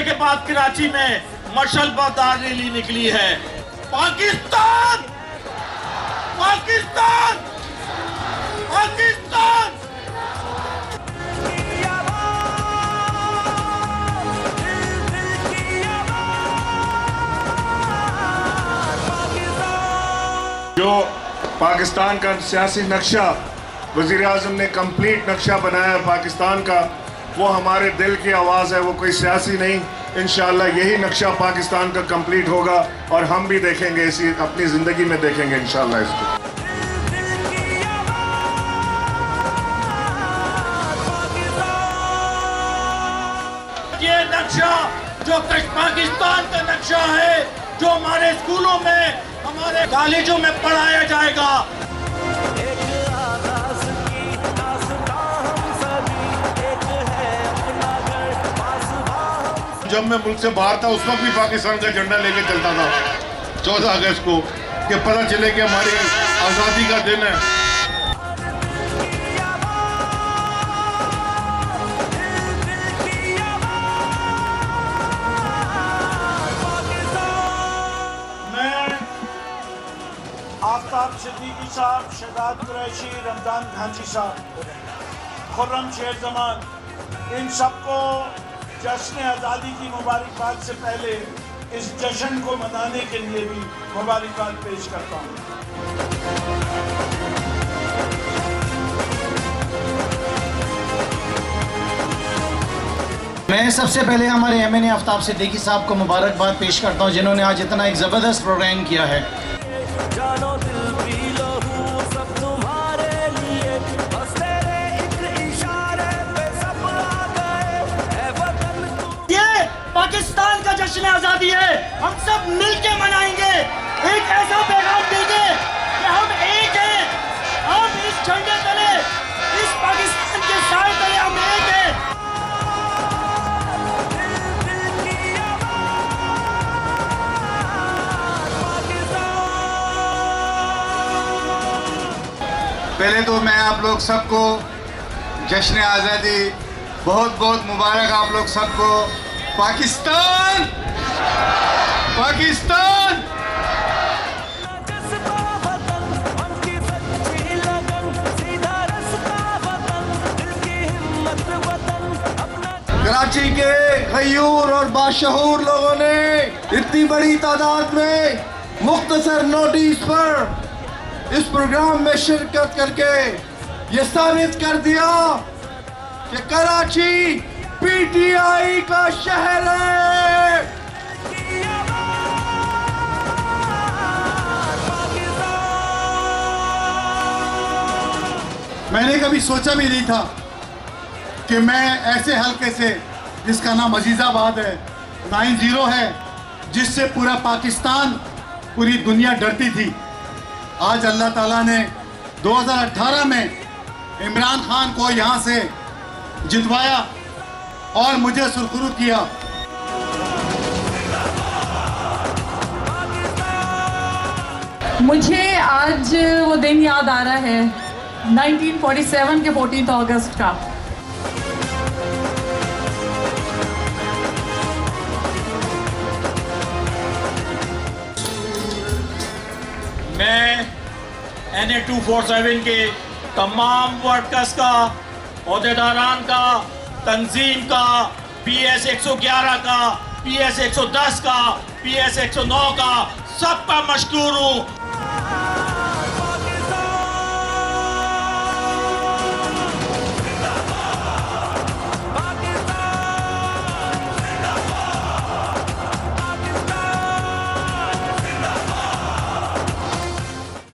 के बाद कराची में मशल बरदार रैली निकली है। पाकिस्तान पाकिस्तान पाकिस्तान। जो पाकिस्तान का सियासी नक्शा वज़ीर आज़म ने कंप्लीट नक्शा बनाया है पाकिस्तान का, वो हमारे दिल की आवाज़ है, वो कोई सियासी नहीं। इंशाअल्लाह यही नक्शा पाकिस्तान का कंप्लीट होगा और हम भी देखेंगे, इसी अपनी ज़िंदगी में देखेंगे इंशाअल्लाह इसको। ये नक्शा जो पाकिस्तान का नक्शा है, जो हमारे स्कूलों में, हमारे कॉलेजों में पढ़ाया जाएगा। जब मैं मुल्क से बाहर था उस वक्त भी पाकिस्तान का झंडा लेके चलता था 14 अगस्त को, कि पता चले कि हमारी आज़ादी का दिन है। मैं आफ्ताब सिद्दीकी साहब, शहजाद कुरैशी, रमजान घांची साहब, खुर्रम शेर जमान, इन सबको जश्न आज़ादी की मुबारकबाद से पहले इस जश्न को मनाने के लिए भी मुबारकबाद पेश करता हूँ। मैं सबसे पहले हमारे एमएनए आफ्ताब सिद्दीकी साहब को मुबारकबाद पेश करता हूँ, जिन्होंने आज इतना एक ज़बरदस्त प्रोग्राम किया है। पाकिस्तान का जश्न आजादी है, हम सब मिलके मनाएंगे। एक ऐसा पैगाम देंगे कि हम एक हैं, हम इस झंडे तले, इस पाकिस्तान के साए तले हम एक हैं। पहले तो मैं आप लोग सबको जश्न आज़ादी बहुत बहुत मुबारक आप लोग सबको। पाकिस्तान पाकिस्तान। कराची के गयूर और बाशऊर लोगों ने इतनी बड़ी तादाद में मुख्तसर नोटिस पर इस प्रोग्राम में शिरकत करके ये साबित कर दिया कि कराची पीटीआई का शहर है। मैंने कभी सोचा भी नहीं था कि मैं ऐसे हल्के से, जिसका नाम अजीज़ाबाद है, 90 है, जिससे पूरा पाकिस्तान, पूरी दुनिया डरती थी, आज अल्लाह ताला ने 2018 में इमरान खान को यहाँ से जितवाया और मुझे सुरखरू किया। मुझे आज वो दिन याद आ रहा है 1947 के 14 अगस्त का। मैं NA 247 के तमाम वर्कर्स का, अहदेदारान का, तंजीम का, PS 111 का, PS 110 का, PS 109 का, सबका मशकूर हूँ।